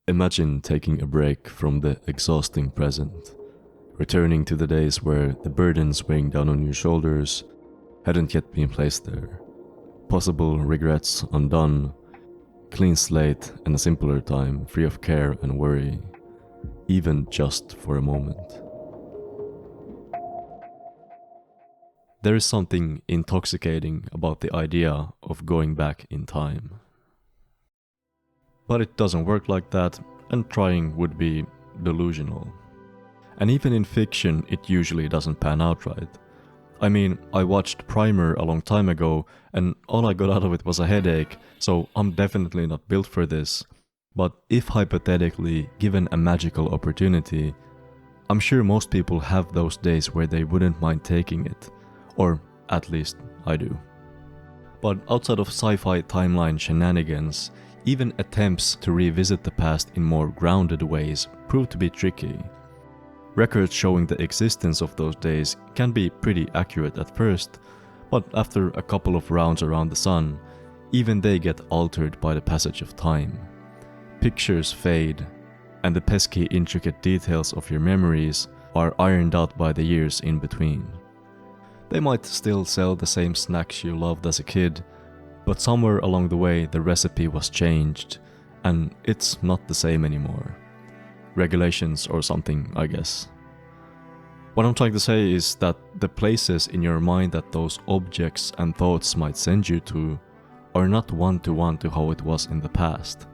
Imagine taking a break from the exhausting present, returning to the days where the burdens weighing down on your shoulders hadn't yet been placed there. Possible regrets undone, clean slate and a simpler time free of care and worry, even just for a moment. There is something intoxicating about the idea of going back in time. But it doesn't work like that, and trying would be delusional. And even in fiction, it usually doesn't pan out right. I mean, I watched Primer a long time ago, and all I got out of it was a headache, so I'm definitely not built for this. But if hypothetically given a magical opportunity, I'm sure most people have those days where they wouldn't mind taking it. Or at least I do. But outside of sci-fi timeline shenanigans, even attempts to revisit the past in more grounded ways prove to be tricky. Records showing the existence of those days can be pretty accurate at first, but after a couple of rounds around the sun, even they get altered by the passage of time. Pictures fade, and the pesky intricate details of your memories are ironed out by the years in between. They might still sell the same snacks you loved as a kid, but somewhere along the way the recipe was changed, and it's not the same anymore. Regulations or something, I guess. What I'm trying to say is that the places in your mind that those objects and thoughts might send you to are not one-to-one to how it was in the past.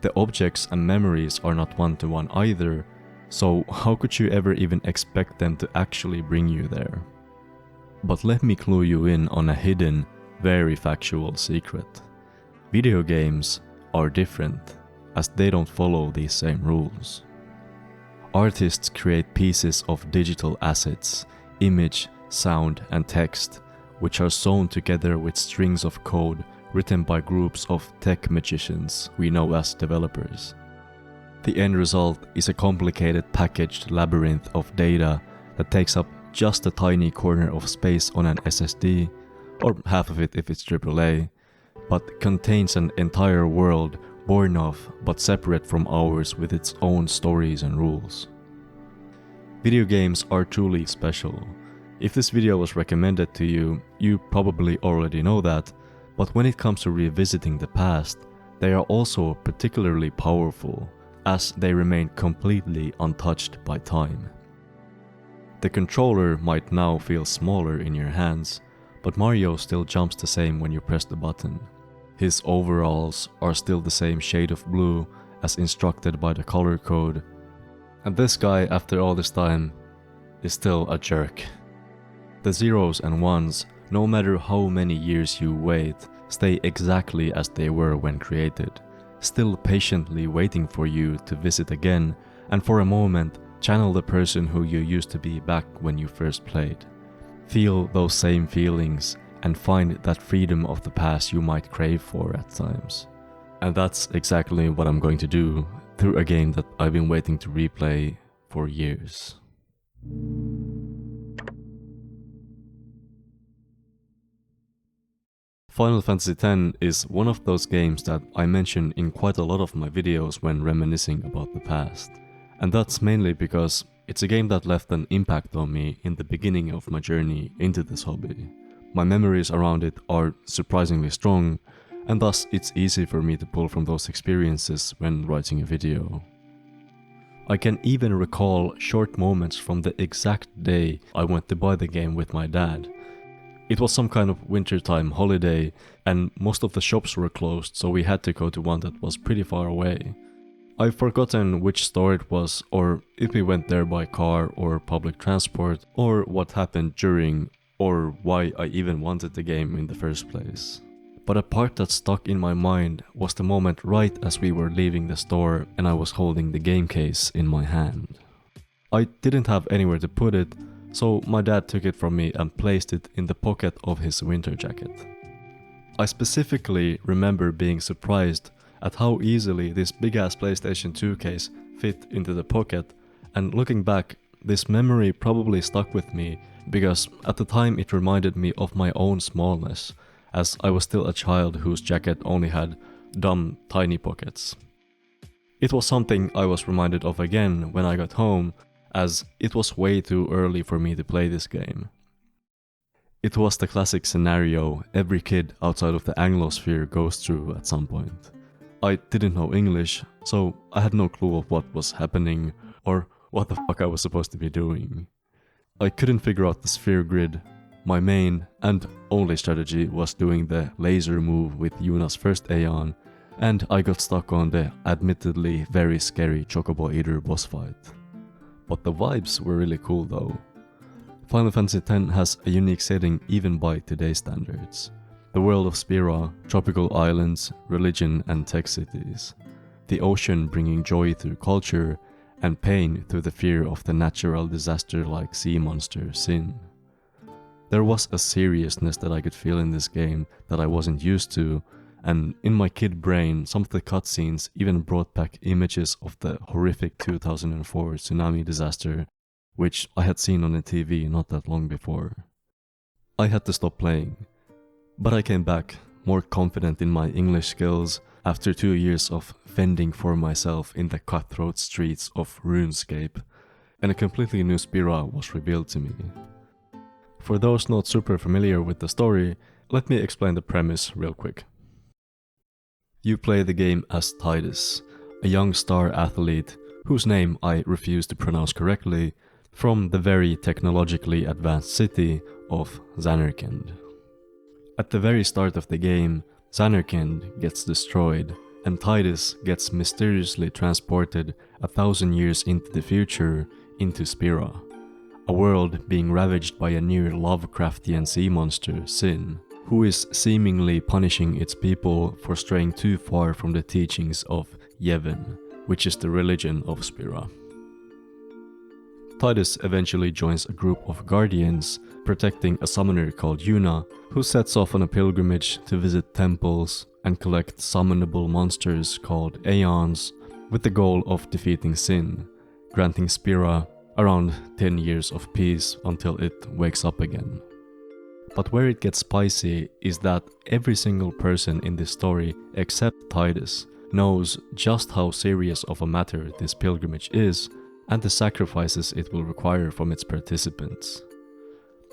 The objects and memories are not one-to-one either, so how could you ever even expect them to actually bring you there? But let me clue you in on a hidden, very factual secret. Video games are different, as they don't follow these same rules. Artists create pieces of digital assets, image, sound, and text, which are sewn together with strings of code written by groups of tech magicians we know as developers. The end result is a complicated packaged labyrinth of data that takes up just a tiny corner of space on an SSD, or half of it if it's AAA, but contains an entire world born of but separate from ours with its own stories and rules. Video games are truly special. If this video was recommended to you, you probably already know that, but when it comes to revisiting the past, they are also particularly powerful, as they remain completely untouched by time. The controller might now feel smaller in your hands, but Mario still jumps the same when you press the button. His overalls are still the same shade of blue as instructed by the color code, and this guy, after all this time, is still a jerk. The zeros and ones, no matter how many years you wait, stay exactly as they were when created, still patiently waiting for you to visit again and for a moment channel the person who you used to be back when you first played. Feel those same feelings and find that freedom of the past you might crave for at times. And that's exactly what I'm going to do through a game that I've been waiting to replay for years. Final Fantasy X is one of those games that I mention in quite a lot of my videos when reminiscing about the past. And that's mainly because it's a game that left an impact on me in the beginning of my journey into this hobby. My memories around it are surprisingly strong, and thus it's easy for me to pull from those experiences when writing a video. I can even recall short moments from the exact day I went to buy the game with my dad. It was some kind of wintertime holiday, and most of the shops were closed, so we had to go to one that was pretty far away. I've forgotten which store it was, or if we went there by car or public transport, or what happened during, or why I even wanted the game in the first place. But a part that stuck in my mind was the moment right as we were leaving the store and I was holding the game case in my hand. I didn't have anywhere to put it, so my dad took it from me and placed it in the pocket of his winter jacket. I specifically remember being surprised at how easily this big-ass PlayStation 2 case fit into the pocket, and looking back, this memory probably stuck with me because at the time it reminded me of my own smallness, as I was still a child whose jacket only had dumb tiny pockets. It was something I was reminded of again when I got home, as it was way too early for me to play this game. It was the classic scenario every kid outside of the Anglosphere goes through at some point. I didn't know English, so I had no clue of what was happening or what the fuck I was supposed to be doing. I couldn't figure out the sphere grid. My main and only strategy was doing the laser move with Yuna's first Aeon, and I got stuck on the admittedly very scary Chocobo Eater boss fight. But the vibes were really cool though. Final Fantasy X has a unique setting even by today's standards. The world of Spira, tropical islands, religion and tech cities. The ocean bringing joy through culture, and pain through the fear of the natural disaster like sea monster Sin. There was a seriousness that I could feel in this game that I wasn't used to, and in my kid brain some of the cutscenes even brought back images of the horrific 2004 tsunami disaster, which I had seen on the TV not that long before. I had to stop playing, but I came back more confident in my English skills after 2 years of fending for myself in the cutthroat streets of RuneScape, and a completely new Spira was revealed to me. For those not super familiar with the story, let me explain the premise real quick. You play the game as Tidus, a young star athlete whose name I refuse to pronounce correctly, from the very technologically advanced city of Zanarkand. At the very start of the game, Zanarkand gets destroyed, and Tidus gets mysteriously transported 1,000 years into the future into Spira, a world being ravaged by a near Lovecraftian sea monster, Sin, who is seemingly punishing its people for straying too far from the teachings of Yevon, which is the religion of Spira. Tidus eventually joins a group of guardians protecting a summoner called Yuna, who sets off on a pilgrimage to visit temples and collect summonable monsters called Aeons, with the goal of defeating Sin, granting Spira around 10 years of peace until it wakes up again. But where it gets spicy is that every single person in this story except Tidus knows just how serious of a matter this pilgrimage is and the sacrifices it will require from its participants.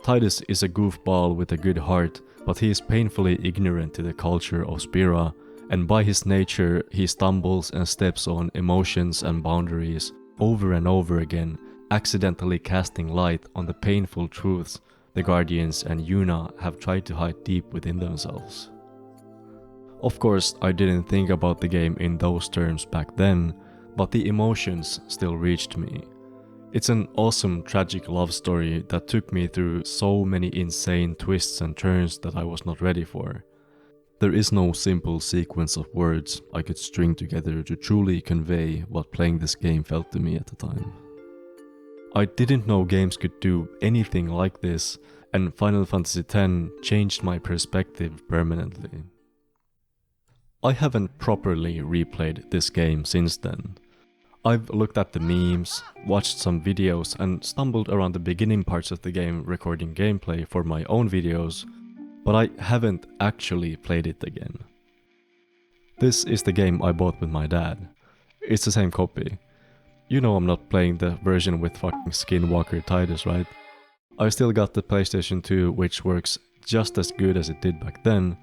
Tidus is a goofball with a good heart, but he is painfully ignorant to the culture of Spira, and by his nature he stumbles and steps on emotions and boundaries over and over again, accidentally casting light on the painful truths the Guardians and Yuna have tried to hide deep within themselves. Of course, I didn't think about the game in those terms back then, but the emotions still reached me. It's an awesome tragic love story that took me through so many insane twists and turns that I was not ready for. There is no simple sequence of words I could string together to truly convey what playing this game felt to me at the time. I didn't know games could do anything like this, and Final Fantasy X changed my perspective permanently. I haven't properly replayed this game since then. I've looked at the memes, watched some videos and stumbled around the beginning parts of the game recording gameplay for my own videos, but I haven't actually played it again. This is the game I bought with my dad. It's the same copy. You know I'm not playing the version with fucking Skinwalker Tidus, right? I still got the PlayStation 2, which works just as good as it did back then,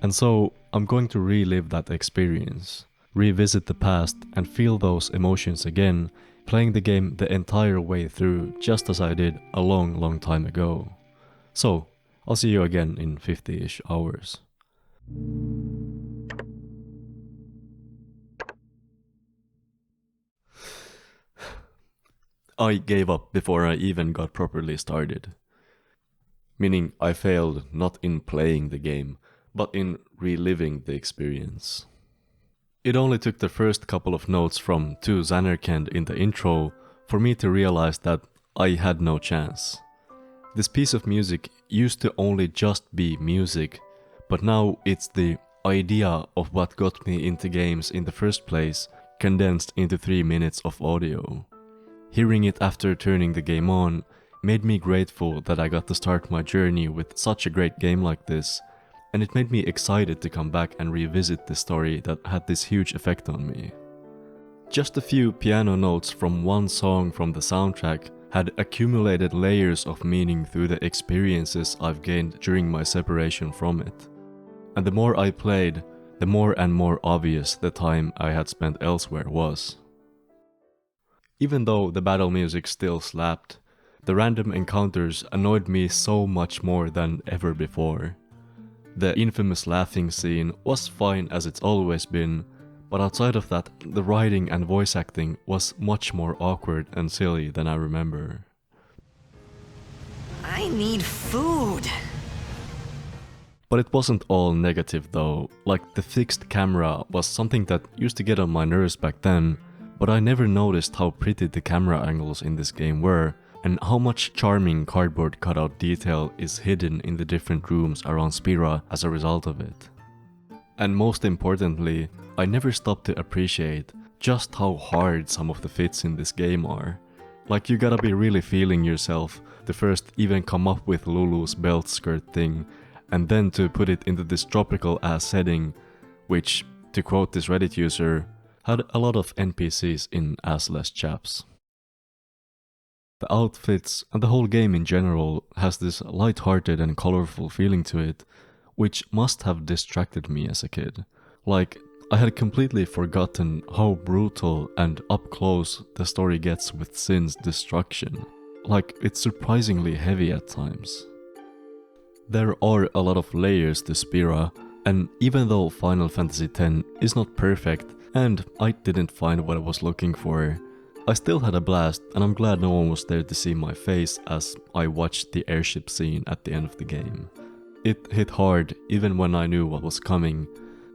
and so I'm going to relive that experience, revisit the past and feel those emotions again, playing the game the entire way through just as I did a long time ago. So, I'll see you again in 50-ish hours. I gave up before I even got properly started. Meaning I failed not in playing the game, but in reliving the experience. It only took the first couple of notes from To Zanarkand in the intro for me to realize that I had no chance. This piece of music used to only just be music, but now it's the idea of what got me into games in the first place condensed into 3 minutes of audio. Hearing it after turning the game on made me grateful that I got to start my journey with such a great game like this, and it made me excited to come back and revisit the story that had this huge effect on me. Just a few piano notes from one song from the soundtrack had accumulated layers of meaning through the experiences I've gained during my separation from it. And the more I played, the more and more obvious the time I had spent elsewhere was. Even though the battle music still slapped, the random encounters annoyed me so much more than ever before. The infamous laughing scene was fine as it's always been, but outside of that, the writing and voice acting was much more awkward and silly than I remember. I need food. But it wasn't all negative though, like the fixed camera was something that used to get on my nerves back then, but I never noticed how pretty the camera angles in this game were, and how much charming cardboard cutout detail is hidden in the different rooms around Spira as a result of it. And most importantly, I never stopped to appreciate just how hard some of the fits in this game are. Like you gotta be really feeling yourself to first even come up with Lulu's belt skirt thing, and then to put it into this tropical ass setting, which, to quote this Reddit user, had a lot of NPCs in assless chaps. The outfits and the whole game in general has this light-hearted and colorful feeling to it, which must have distracted me as a kid. Like, I had completely forgotten how brutal and up close the story gets with Sin's destruction. Like, it's surprisingly heavy at times. There are a lot of layers to Spira, and even though Final Fantasy X is not perfect, and I didn't find what I was looking for, I still had a blast, and I'm glad no one was there to see my face as I watched the airship scene at the end of the game. It hit hard even when I knew what was coming,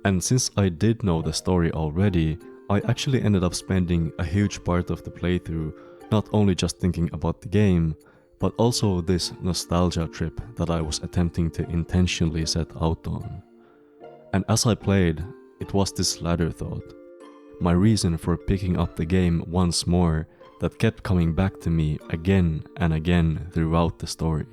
and since I did know the story already, I actually ended up spending a huge part of the playthrough not only just thinking about the game, but also this nostalgia trip that I was attempting to intentionally set out on. And as I played, it was this latter thought, my reason for picking up the game once more, that kept coming back to me again and again throughout the story.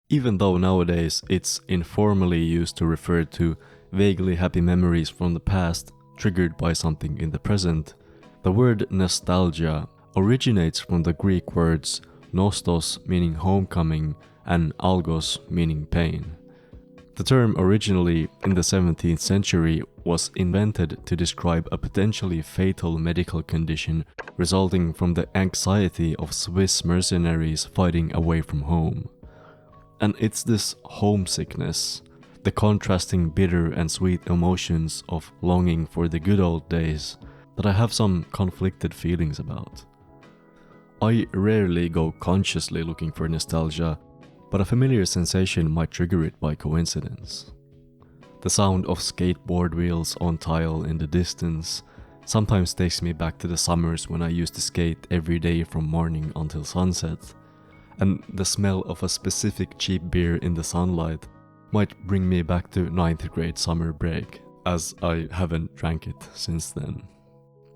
Even though nowadays it's informally used to refer to vaguely happy memories from the past triggered by something in the present, the word nostalgia originates from the Greek words nostos meaning homecoming and algos meaning pain. The term originally in the 17th century was invented to describe a potentially fatal medical condition resulting from the anxiety of Swiss mercenaries fighting away from home. And it's this homesickness, the contrasting bitter and sweet emotions of longing for the good old days, that I have some conflicted feelings about. I rarely go consciously looking for nostalgia, but a familiar sensation might trigger it by coincidence. The sound of skateboard wheels on tile in the distance sometimes takes me back to the summers when I used to skate every day from morning until sunset, and the smell of a specific cheap beer in the sunlight might bring me back to 9th grade summer break, as I haven't drank it since then.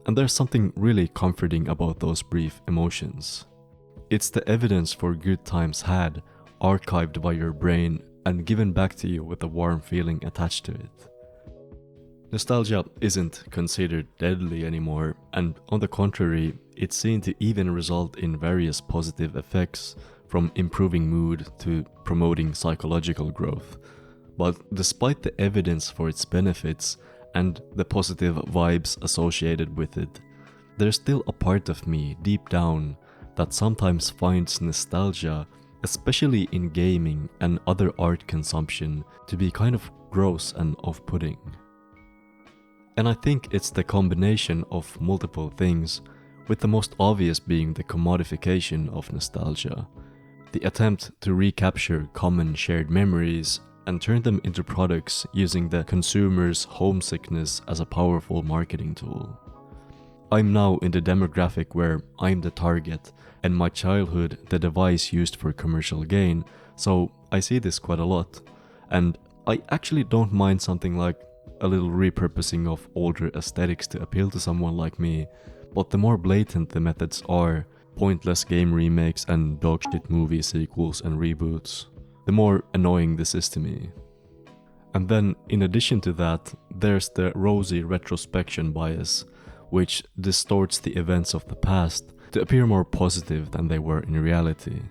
And there's something really comforting about those brief emotions. It's the evidence for good times had, archived by your brain and given back to you with a warm feeling attached to it. Nostalgia isn't considered deadly anymore, and on the contrary, it's seen to even result in various positive effects, from improving mood to promoting psychological growth. But despite the evidence for its benefits and the positive vibes associated with it, there's still a part of me deep down that sometimes finds nostalgia, especially in gaming and other art consumption, to be kind of gross and off-putting. And I think it's the combination of multiple things, with the most obvious being the commodification of nostalgia, the attempt to recapture common shared memories and turn them into products using the consumer's homesickness as a powerful marketing tool. I'm now in the demographic where I'm the target and my childhood the device used for commercial gain, so I see this quite a lot, and I actually don't mind something like a little repurposing of older aesthetics to appeal to someone like me, but the more blatant the methods are, pointless game remakes and dogshit movie sequels and reboots, the more annoying this is to me. And then, in addition to that, there's the rosy retrospection bias, which distorts the events of the past to appear more positive than they were in reality.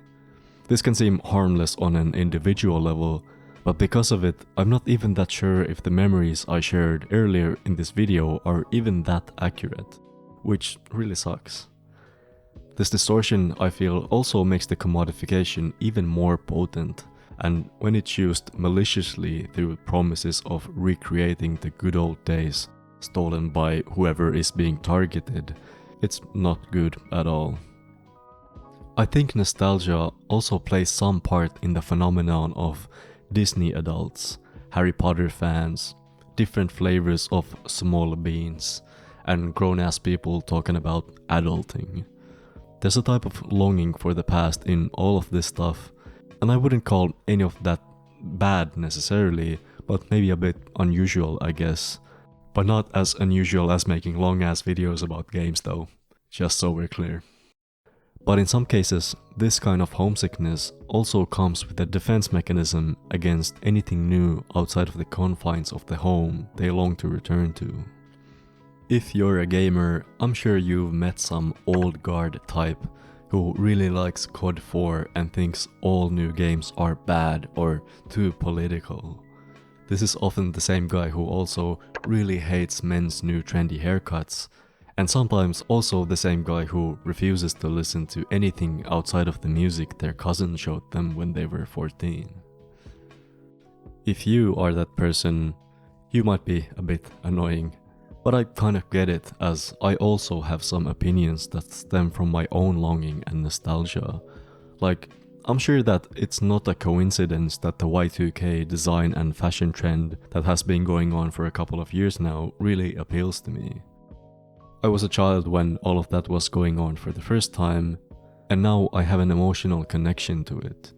This can seem harmless on an individual level, but because of it, I'm not even that sure if the memories I shared earlier in this video are even that accurate, which really sucks. This distortion, I feel, also makes the commodification even more potent, and when it's used maliciously through promises of recreating the good old days stolen by whoever is being targeted, it's not good at all. I think nostalgia also plays some part in the phenomenon of Disney adults, Harry Potter fans, different flavors of small beans, and grown-ass people talking about adulting. There's a type of longing for the past in all of this stuff, and I wouldn't call any of that bad necessarily, but maybe a bit unusual, I guess. But not as unusual as making long-ass videos about games though, just so we're clear. But in some cases, this kind of homesickness also comes with a defense mechanism against anything new outside of the confines of the home they long to return to. If you're a gamer, I'm sure you've met some old guard type who really likes COD 4 and thinks all new games are bad or too political. This is often the same guy who also really hates men's new trendy haircuts, and sometimes also the same guy who refuses to listen to anything outside of the music their cousin showed them when they were 14. If you are that person, you might be a bit annoying, but I kind of get it, as I also have some opinions that stem from my own longing and nostalgia. Like, I'm sure that it's not a coincidence that the Y2K design and fashion trend that has been going on for a couple of years now really appeals to me. I was a child when all of that was going on for the first time, and now I have an emotional connection to it.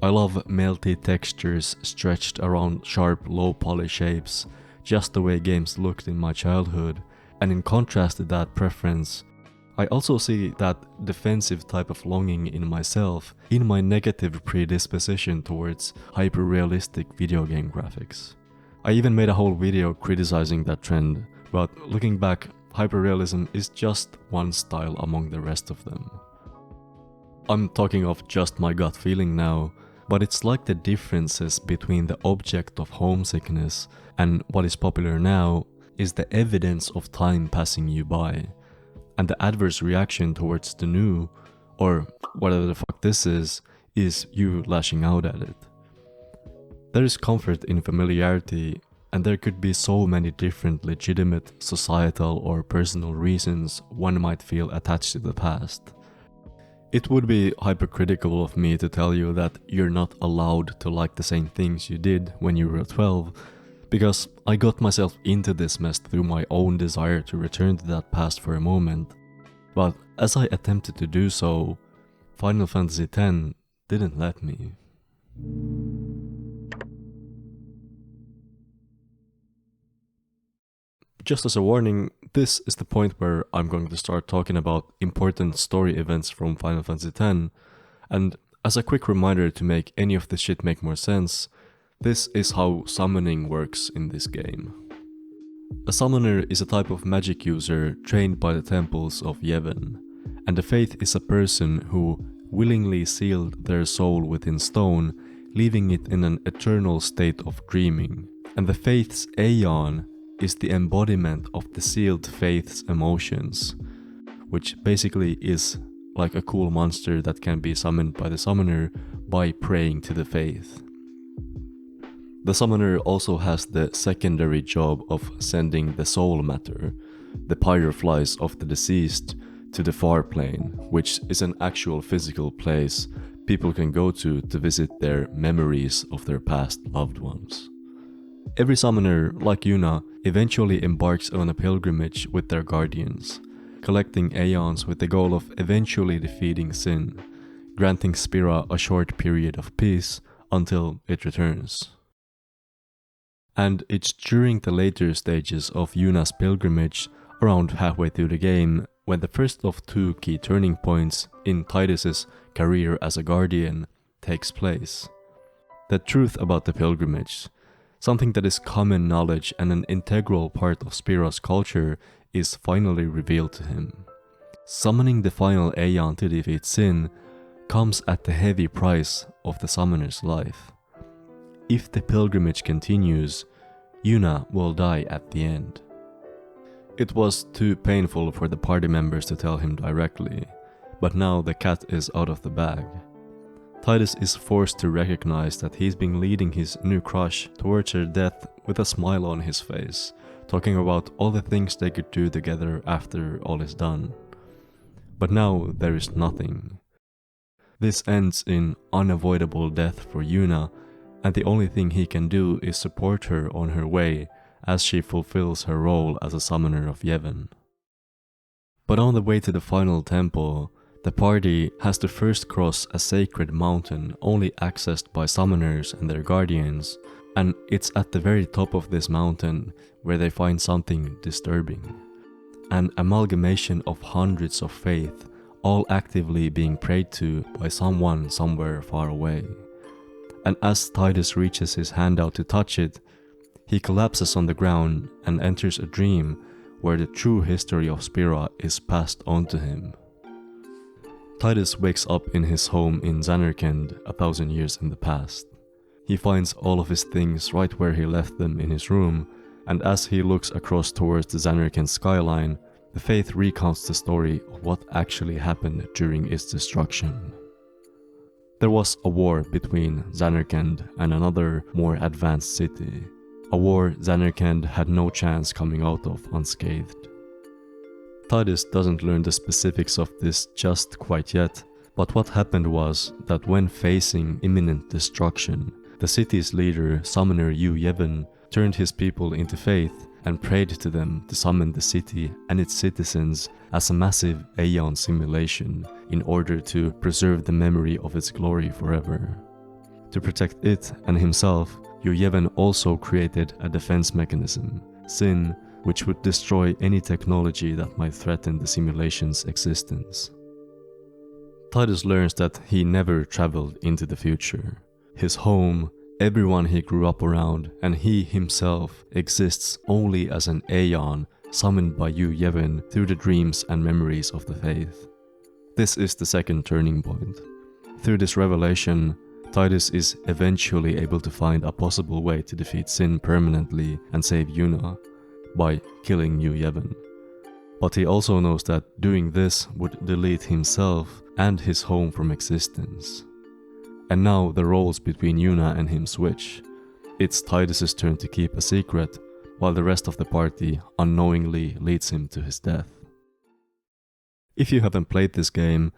I love melty textures stretched around sharp low-poly shapes, just the way games looked in my childhood, and in contrast to that preference, I also see that defensive type of longing in myself in my negative predisposition towards hyper-realistic video game graphics. I even made a whole video criticizing that trend, but looking back, hyperrealism is just one style among the rest of them. I'm talking of just my gut feeling now, but it's like the differences between the object of homesickness and what is popular now is the evidence of time passing you by, and the adverse reaction towards the new, or whatever the fuck this is you lashing out at it. There is comfort in familiarity, and there could be so many different legitimate societal or personal reasons one might feel attached to the past. It would be hypocritical of me to tell you that you're not allowed to like the same things you did when you were 12, because I got myself into this mess through my own desire to return to that past for a moment. But as I attempted to do so, Final Fantasy X didn't let me. Just as a warning, this is the point where I'm going to start talking about important story events from Final Fantasy X, and as a quick reminder to make any of this shit make more sense, this is how summoning works in this game. A summoner is a type of magic user trained by the temples of Yevon, and the faith is a person who willingly sealed their soul within stone, leaving it in an eternal state of dreaming, and the faith's Aeon is the embodiment of the sealed faith's emotions, which basically is like a cool monster that can be summoned by the summoner by praying to the faith. The summoner also has the secondary job of sending the soul matter, the pyroflies of the deceased, to the far plane, which is an actual physical place people can go to visit their memories of their past loved ones. Every summoner, like Yuna, eventually embarks on a pilgrimage with their guardians, collecting aeons with the goal of eventually defeating sin, granting Spira a short period of peace until it returns. And it's during the later stages of Yuna's pilgrimage, around halfway through the game, when the first of two key turning points in Tidus's career as a guardian takes place. The truth about the pilgrimage, Something that is common knowledge and an integral part of Spira's culture is finally revealed to him. Summoning the final Aeon to defeat Sin comes at the heavy price of the summoner's life. If the pilgrimage continues, Yuna will die at the end. It was too painful for the party members to tell him directly, but now the cat is out of the bag. Titus is forced to recognize that he's been leading his new crush towards her death with a smile on his face, talking about all the things they could do together after all is done. But now there is nothing. This ends in unavoidable death for Yuna, and the only thing he can do is support her on her way as she fulfills her role as a summoner of Yevon. But on the way to the final temple, the party has to first cross a sacred mountain only accessed by summoners and their guardians, and it's at the very top of this mountain where they find something disturbing. An amalgamation of hundreds of faiths, all actively being prayed to by someone somewhere far away. And as Titus reaches his hand out to touch it, he collapses on the ground and enters a dream where the true history of Spira is passed on to him. Titus wakes up in his home in Zanarkand 1,000 years in the past. He finds all of his things right where he left them in his room, and as he looks across towards the Zanarkand skyline, the faith recounts the story of what actually happened during its destruction. There was a war between Zanarkand and another, more advanced city. A war Zanarkand had no chance coming out of unscathed. Titus doesn't learn the specifics of this just quite yet, but what happened was that when facing imminent destruction, the city's leader, summoner Yevon, turned his people into faith and prayed to them to summon the city and its citizens as a massive Aeon simulation in order to preserve the memory of its glory forever. To protect it and himself, Yevon also created a defense mechanism, Sin, which would destroy any technology that might threaten the simulation's existence. Titus learns that he never traveled into the future. His home, everyone he grew up around, and he himself exists only as an Aeon summoned by Yevon through the dreams and memories of the faith. This is the second turning point. Through this revelation, Titus is eventually able to find a possible way to defeat Sin permanently and save Yuna by killing Yevon. But he also knows that doing this would delete himself and his home from existence. And now the roles between Yuna and him switch. It's Titus's turn to keep a secret, while the rest of the party unknowingly leads him to his death. If you haven't played this game,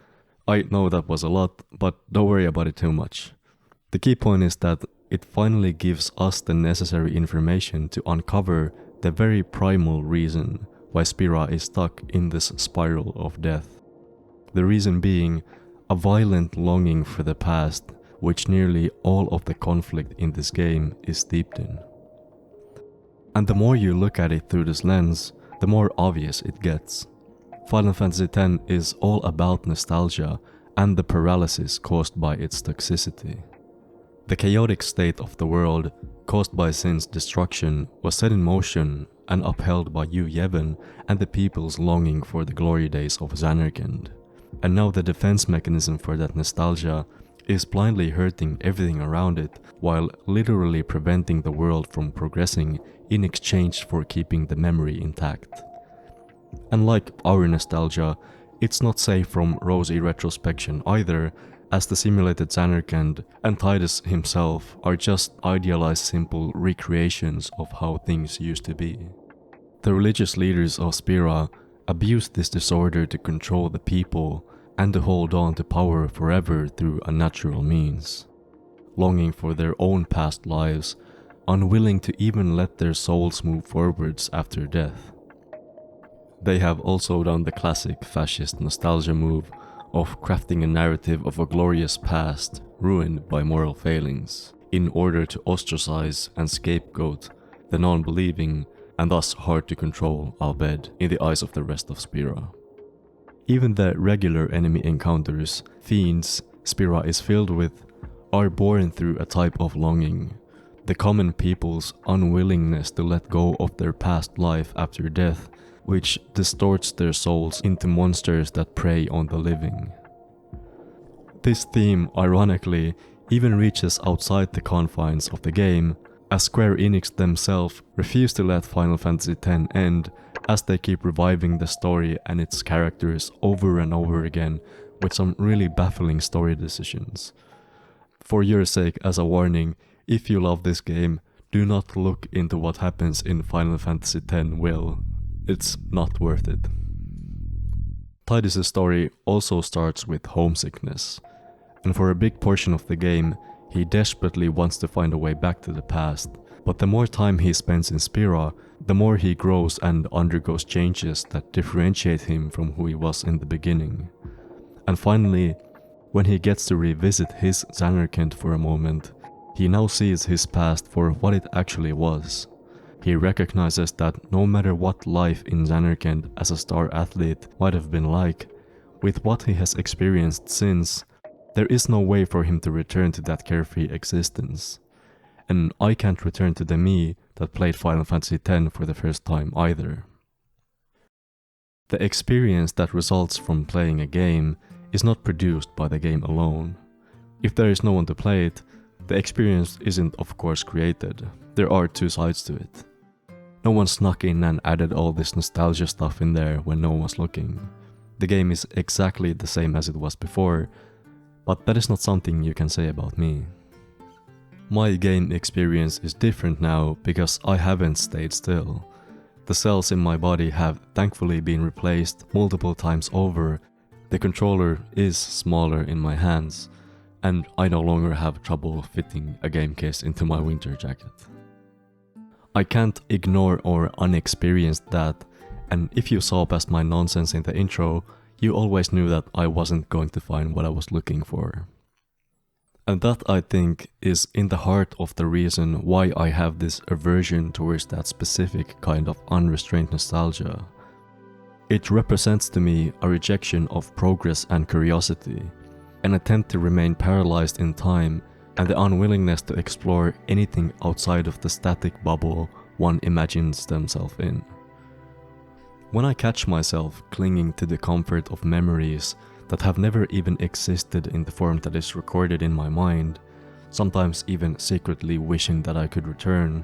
I know that was a lot, but don't worry about it too much. The key point is that it finally gives us the necessary information to uncover the very primal reason why Spira is stuck in this spiral of death. The reason being a violent longing for the past, which nearly all of the conflict in this game is steeped in. And the more you look at it through this lens, the more obvious it gets. Final Fantasy X is all about nostalgia and the paralysis caused by its toxicity. The chaotic state of the world caused by Sin's destruction was set in motion and upheld by Yevon and the people's longing for the glory days of Zanarkand. And now the defense mechanism for that nostalgia is blindly hurting everything around it while literally preventing the world from progressing in exchange for keeping the memory intact. And like our nostalgia, it's not safe from rosy retrospection either, as the simulated Zanarkand and Titus himself are just idealized simple recreations of how things used to be. The religious leaders of Spira abused this disorder to control the people and to hold on to power forever through unnatural means. Longing for their own past lives, unwilling to even let their souls move forwards after death. They have also done the classic fascist nostalgia move of crafting a narrative of a glorious past ruined by moral failings, in order to ostracize and scapegoat the non-believing and thus hard to control Al-Bhed in the eyes of the rest of Spira. Even the regular enemy encounters, fiends, Spira is filled with, are born through a type of longing, the common people's unwillingness to let go of their past life after death, which distorts their souls into monsters that prey on the living. This theme, ironically, even reaches outside the confines of the game, as Square Enix themselves refuse to let Final Fantasy X end, as they keep reviving the story and its characters over and over again with some really baffling story decisions. For your sake, as a warning, if you love this game, do not look into what happens in Final Fantasy X will. It's not worth it. Tidus' story also starts with homesickness, and for a big portion of the game, he desperately wants to find a way back to the past, but the more time he spends in Spira, the more he grows and undergoes changes that differentiate him from who he was in the beginning. And finally, when he gets to revisit his Zanarkand for a moment, he now sees his past for what it actually was. He recognizes that no matter what life in Zanarkand as a star athlete might have been like, with what he has experienced since, there is no way for him to return to that carefree existence. And I can't return to the me that played Final Fantasy X for the first time either. The experience that results from playing a game is not produced by the game alone. If there is no one to play it, the experience isn't of course created. There are two sides to it. No one snuck in and added all this nostalgia stuff in there when no one was looking. The game is exactly the same as it was before, but that is not something you can say about me. My game experience is different now because I haven't stayed still. The cells in my body have thankfully been replaced multiple times over, the controller is smaller in my hands, and I no longer have trouble fitting a game case into my winter jacket. I can't ignore or unexperience that, and if you saw past my nonsense in the intro, you always knew that I wasn't going to find what I was looking for. And that, I think, is in the heart of the reason why I have this aversion towards that specific kind of unrestrained nostalgia. It represents to me a rejection of progress and curiosity, an attempt to remain paralyzed in time, and the unwillingness to explore anything outside of the static bubble one imagines themselves in. When I catch myself clinging to the comfort of memories that have never even existed in the form that is recorded in my mind, sometimes even secretly wishing that I could return,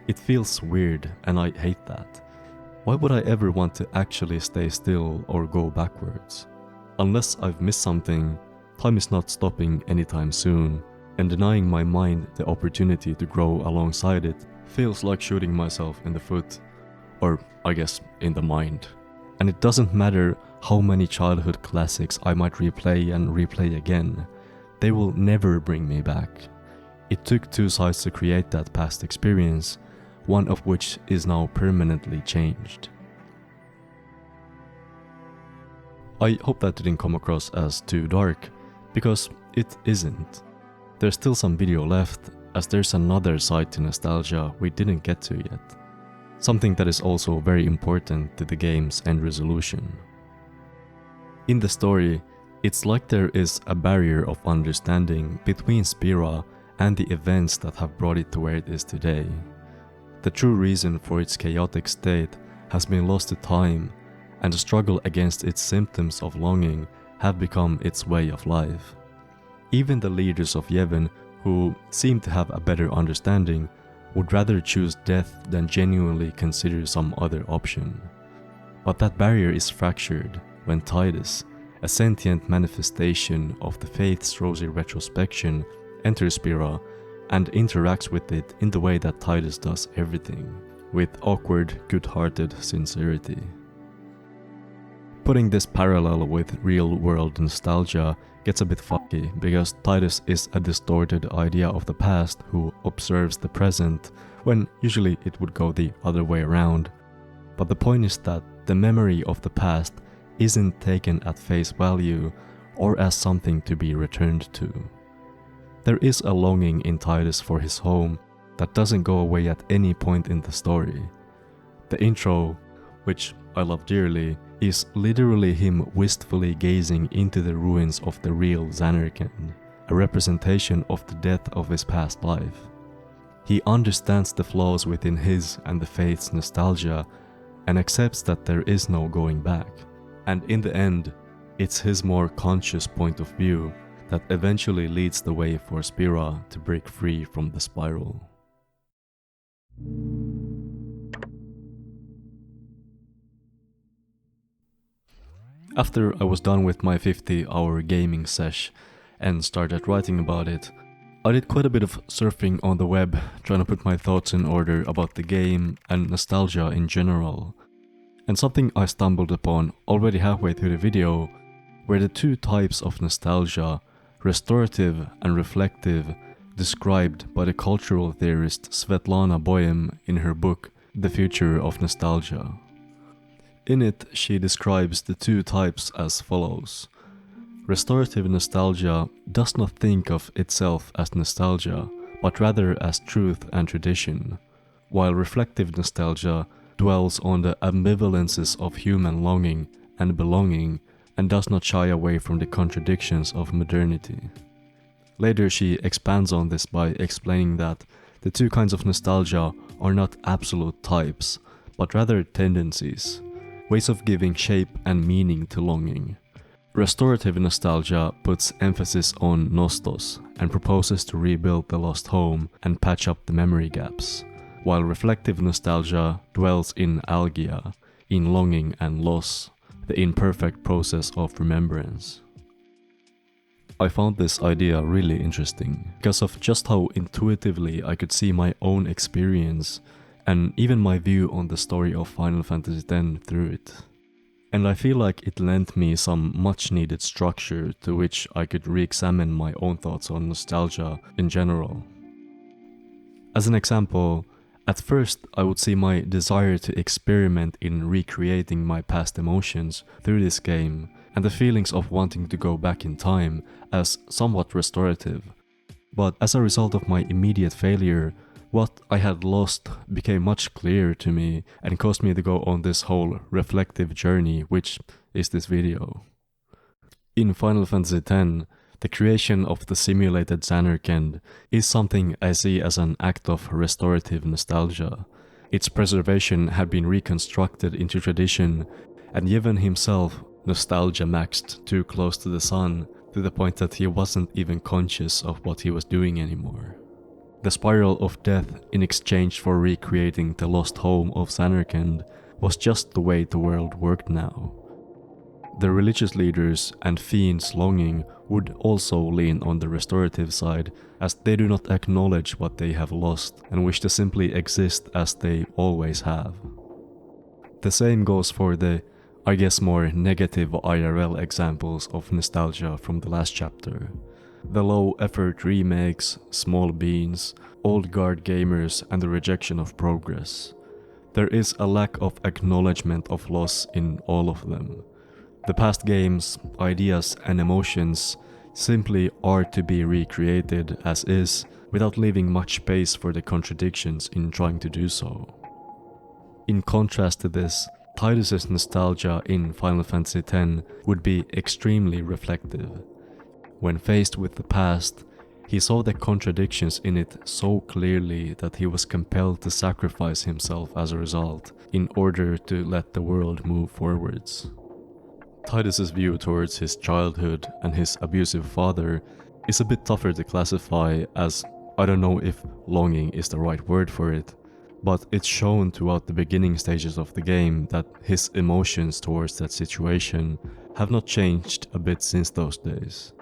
it feels weird and I hate that. Why would I ever want to actually stay still or go backwards? Unless I've missed something, time is not stopping anytime soon, and denying my mind the opportunity to grow alongside it feels like shooting myself in the foot, or I guess in the mind. And it doesn't matter how many childhood classics I might replay and replay again, they will never bring me back. It took two sides to create that past experience, one of which is now permanently changed. I hope that didn't come across as too dark, because it isn't. There's still some video left, as there's another side to nostalgia we didn't get to yet. Something that is also very important to the game's end resolution. In the story, it's like there is a barrier of understanding between Spira and the events that have brought it to where it is today. The true reason for its chaotic state has been lost to time, and the struggle against its symptoms of longing have become its way of life. Even the leaders of Yevon, who seem to have a better understanding, would rather choose death than genuinely consider some other option. But that barrier is fractured when Tidus, a sentient manifestation of the Faith's rosy retrospection, enters Spira and interacts with it in the way that Tidus does everything, with awkward, good-hearted sincerity. Putting this parallel with real-world nostalgia gets a bit fucky, because Tidus is a distorted idea of the past who observes the present, when usually it would go the other way around. But the point is that the memory of the past isn't taken at face value or as something to be returned to. There is a longing in Tidus for his home that doesn't go away at any point in the story. The intro, which I love dearly, is literally him wistfully gazing into the ruins of the real Zanarkand, a representation of the death of his past life. He understands the flaws within his and the faith's nostalgia and accepts that there is no going back. And in the end, it's his more conscious point of view that eventually leads the way for Spira to break free from the spiral. After I was done with my 50-hour gaming sesh and started writing about it, I did quite a bit of surfing on the web, trying to put my thoughts in order about the game and nostalgia in general. And something I stumbled upon already halfway through the video were the two types of nostalgia, restorative and reflective, described by the cultural theorist Svetlana Boym in her book The Future of Nostalgia. In it, she describes the two types as follows. Restorative nostalgia does not think of itself as nostalgia, but rather as truth and tradition, while reflective nostalgia dwells on the ambivalences of human longing and belonging and does not shy away from the contradictions of modernity. Later she expands on this by explaining that the two kinds of nostalgia are not absolute types, but rather tendencies, ways of giving shape and meaning to longing. Restorative nostalgia puts emphasis on nostos and proposes to rebuild the lost home and patch up the memory gaps, while reflective nostalgia dwells in algia, in longing and loss, the imperfect process of remembrance. I found this idea really interesting because of just how intuitively I could see my own experience and even my view on the story of Final Fantasy X through it. And I feel like it lent me some much needed structure to which I could re-examine my own thoughts on nostalgia in general. As an example, at first I would see my desire to experiment in recreating my past emotions through this game and the feelings of wanting to go back in time as somewhat restorative. But as a result of my immediate failure, what I had lost became much clearer to me and caused me to go on this whole reflective journey, which is this video. In Final Fantasy X, the creation of the simulated Zanarkand is something I see as an act of restorative nostalgia. Its preservation had been reconstructed into tradition, and Yevon himself nostalgia maxed too close to the sun to the point that he wasn't even conscious of what he was doing anymore. The spiral of death in exchange for recreating the lost home of Zanarkand was just the way the world worked now. The religious leaders and fiends longing would also lean on the restorative side, as they do not acknowledge what they have lost and wish to simply exist as they always have. The same goes for the, I guess, more negative IRL examples of nostalgia from the last chapter. The low-effort remakes, small beans, old guard gamers, and the rejection of progress. There is a lack of acknowledgement of loss in all of them. The past games, ideas, and emotions simply are to be recreated as is, without leaving much space for the contradictions in trying to do so. In contrast to this, Tidus's nostalgia in Final Fantasy X would be extremely reflective. When faced with the past, he saw the contradictions in it so clearly that he was compelled to sacrifice himself as a result, in order to let the world move forwards. Tidus's view towards his childhood and his abusive father is a bit tougher to classify, as I don't know if longing is the right word for it, but it's shown throughout the beginning stages of the game that his emotions towards that situation have not changed a bit since those days.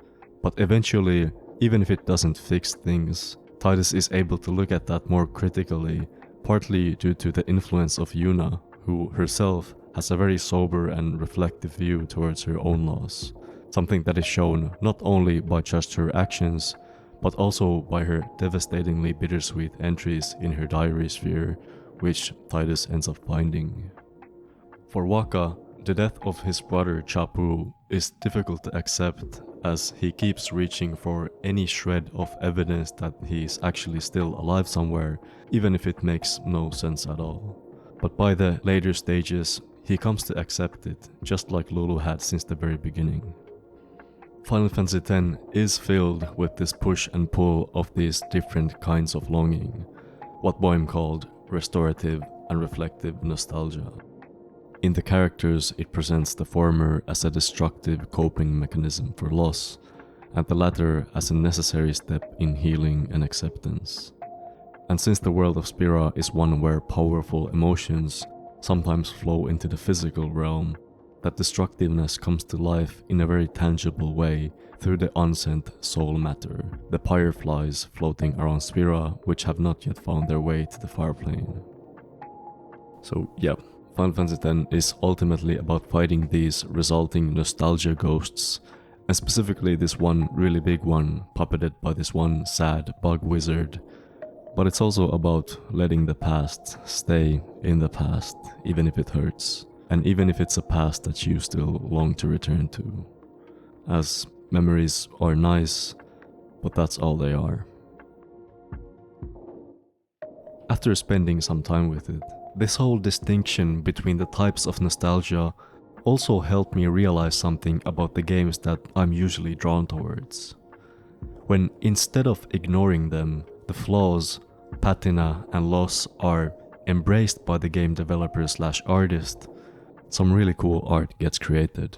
But eventually, even if it doesn't fix things, Tidus is able to look at that more critically, partly due to the influence of Yuna, who herself has a very sober and reflective view towards her own loss, something that is shown not only by just her actions, but also by her devastatingly bittersweet entries in her diary sphere, which Tidus ends up finding. For Wakka, the death of his brother Chapu is difficult to accept, as he keeps reaching for any shred of evidence that he is actually still alive somewhere, even if it makes no sense at all. But by the later stages, he comes to accept it, just like Lulu had since the very beginning. Final Fantasy X is filled with this push and pull of these different kinds of longing, what Boehm called restorative and reflective nostalgia. In the characters, it presents the former as a destructive coping mechanism for loss, and the latter as a necessary step in healing and acceptance. And since the world of Spira is one where powerful emotions sometimes flow into the physical realm, that destructiveness comes to life in a very tangible way through the unsent soul matter, the fireflies floating around Spira which have not yet found their way to the far plane. So yeah, Final Fantasy X is ultimately about fighting these resulting nostalgia ghosts, and specifically this one really big one puppeted by this one sad bug wizard. But it's also about letting the past stay in the past, even if it hurts, and even if it's a past that you still long to return to. As memories are nice, but that's all they are. After spending some time with it, this whole distinction between the types of nostalgia also helped me realize something about the games that I'm usually drawn towards. When instead of ignoring them, the flaws, patina and loss are embraced by the game developer/artist, some really cool art gets created.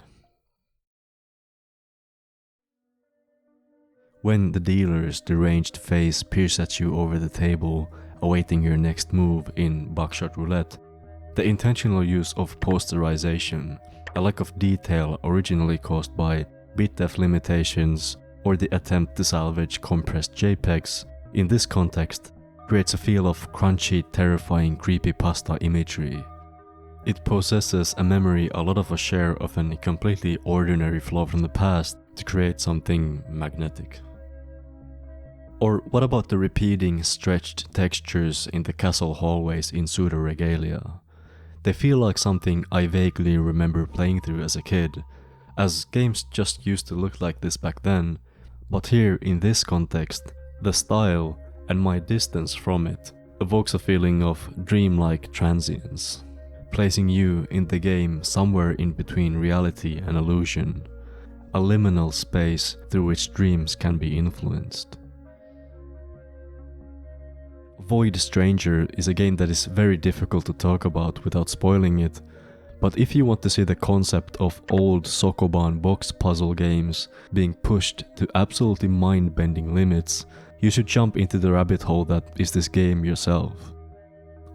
When the dealer's deranged face peers at you over the table, awaiting your next move in buckshot roulette, the intentional use of posterization, a lack of detail originally caused by bit depth limitations, or the attempt to salvage compressed JPEGs, in this context, creates a feel of crunchy, terrifying creepypasta imagery. It possesses a memory a lot of a share of a completely ordinary flaw from the past to create something magnetic. Or what about the repeating, stretched textures in the castle hallways in Pseudo Regalia? They feel like something I vaguely remember playing through as a kid, as games just used to look like this back then, but here in this context, the style and my distance from it evokes a feeling of dreamlike transience, placing you in the game somewhere in between reality and illusion, a liminal space through which dreams can be influenced. Void Stranger is a game that is very difficult to talk about without spoiling it, but if you want to see the concept of old Sokoban box puzzle games being pushed to absolutely mind-bending limits, you should jump into the rabbit hole that is this game yourself.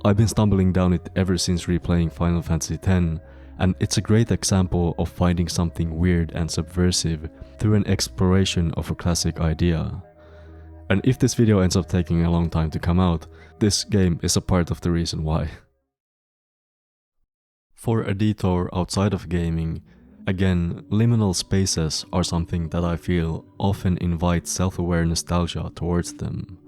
I've been stumbling down it ever since replaying Final Fantasy X, and it's a great example of finding something weird and subversive through an exploration of a classic idea. And if this video ends up taking a long time to come out, this game is a part of the reason why. For a detour outside of gaming, again, liminal spaces are something that I feel often invite self-aware nostalgia towards them.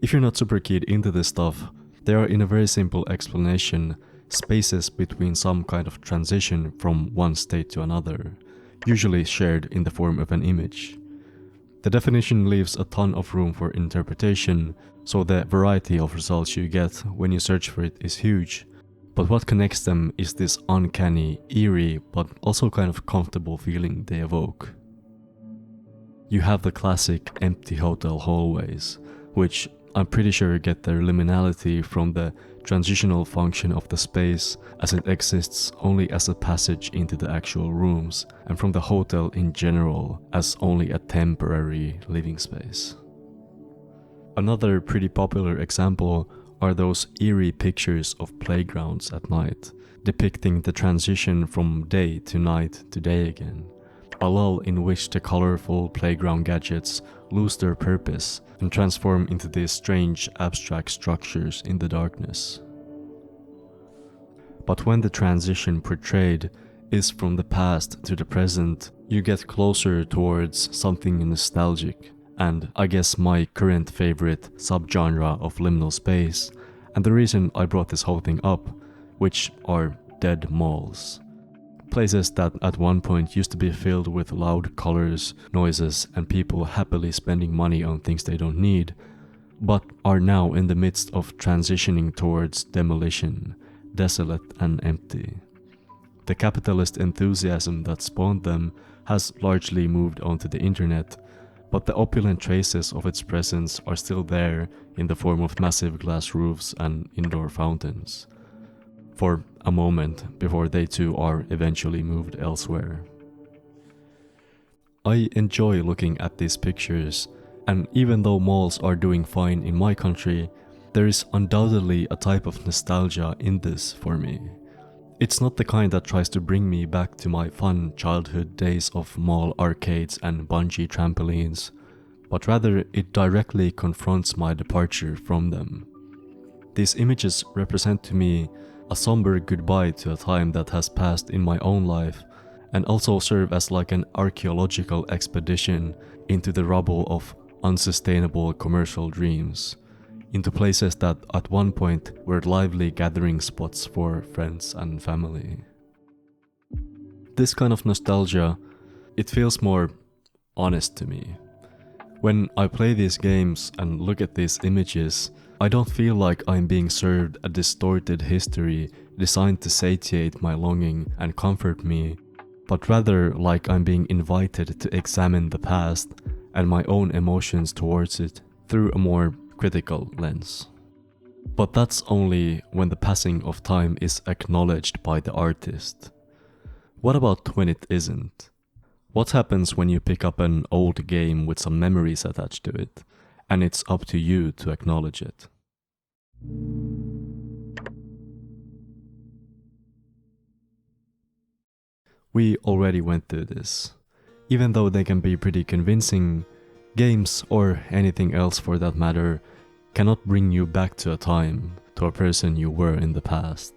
If you're not super keyed into this stuff, they are, in a very simple explanation, spaces between some kind of transition from one state to another, usually shared in the form of an image. The definition leaves a ton of room for interpretation, so the variety of results you get when you search for it is huge, but what connects them is this uncanny, eerie, but also kind of comfortable feeling they evoke. You have the classic empty hotel hallways, which I'm pretty sure get their liminality from the transitional function of the space as it exists only as a passage into the actual rooms, and from the hotel in general as only a temporary living space. Another pretty popular example are those eerie pictures of playgrounds at night, depicting the transition from day to night to day again, a lull in which the colorful playground gadgets lose their purpose and transform into these strange abstract structures in the darkness. But when the transition portrayed is from the past to the present, you get closer towards something nostalgic, and I guess my current favorite subgenre of liminal space, and the reason I brought this whole thing up, which are dead malls. Places that at one point used to be filled with loud colors, noises, and people happily spending money on things they don't need, but are now in the midst of transitioning towards demolition, desolate and empty. The capitalist enthusiasm that spawned them has largely moved onto the internet, but the opulent traces of its presence are still there in the form of massive glass roofs and indoor fountains, for a moment before they too are eventually moved elsewhere. I enjoy looking at these pictures, and even though malls are doing fine in my country, there is undoubtedly a type of nostalgia in this for me. It's not the kind that tries to bring me back to my fun childhood days of mall arcades and bungee trampolines, but rather it directly confronts my departure from them. These images represent to me a somber goodbye to a time that has passed in my own life, and also serve as like an archaeological expedition into the rubble of unsustainable commercial dreams, into places that at one point were lively gathering spots for friends and family. This kind of nostalgia, it feels more honest to me. When I play these games and look at these images, I don't feel like I'm being served a distorted history designed to satiate my longing and comfort me, but rather like I'm being invited to examine the past and my own emotions towards it through a more critical lens. But that's only when the passing of time is acknowledged by the artist. What about when it isn't? What happens when you pick up an old game with some memories attached to it, and it's up to you to acknowledge it? We already went through this. Even though they can be pretty convincing, games, or anything else for that matter, cannot bring you back to a time, to a person you were in the past.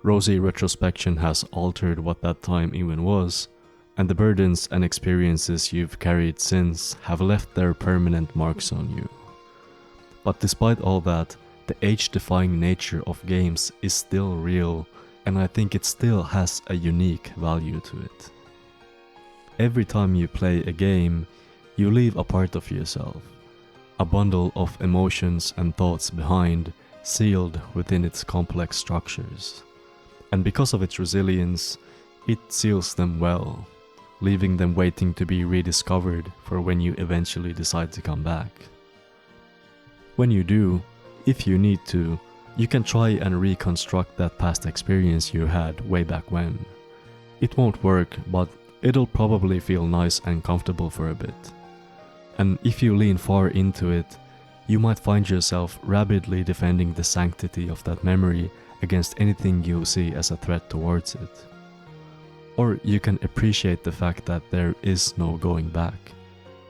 Rosy retrospection has altered what that time even was, and the burdens and experiences you've carried since have left their permanent marks on you. But despite all that, the age-defying nature of games is still real, and I think it still has a unique value to it. Every time you play a game, you leave a part of yourself, a bundle of emotions and thoughts behind, sealed within its complex structures. And because of its resilience, it seals them well, leaving them waiting to be rediscovered for when you eventually decide to come back. When you do, if you need to, you can try and reconstruct that past experience you had way back when. It won't work, but it'll probably feel nice and comfortable for a bit. And if you lean far into it, you might find yourself rabidly defending the sanctity of that memory against anything you see as a threat towards it. Or you can appreciate the fact that there is no going back.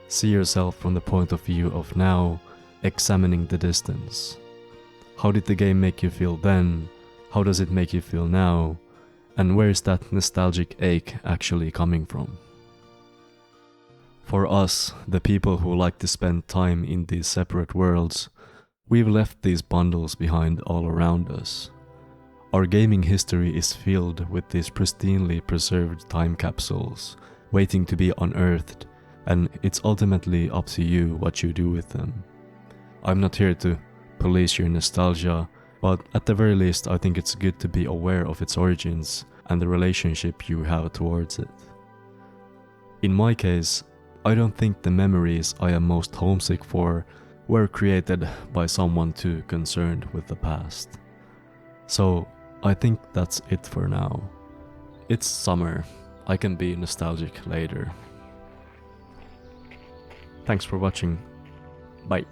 See yourself from the point of view of now, examining the distance. How did the game make you feel then? How does it make you feel now? And where is that nostalgic ache actually coming from? For us, the people who like to spend time in these separate worlds, we've left these bundles behind all around us. Our gaming history is filled with these pristinely preserved time capsules, waiting to be unearthed, and it's ultimately up to you what you do with them. I'm not here to police your nostalgia, but at the very least I think it's good to be aware of its origins and the relationship you have towards it. In my case, I don't think the memories I am most homesick for were created by someone too concerned with the past. So I think that's it for now. It's summer. I can be nostalgic later. Thanks for watching. Bye.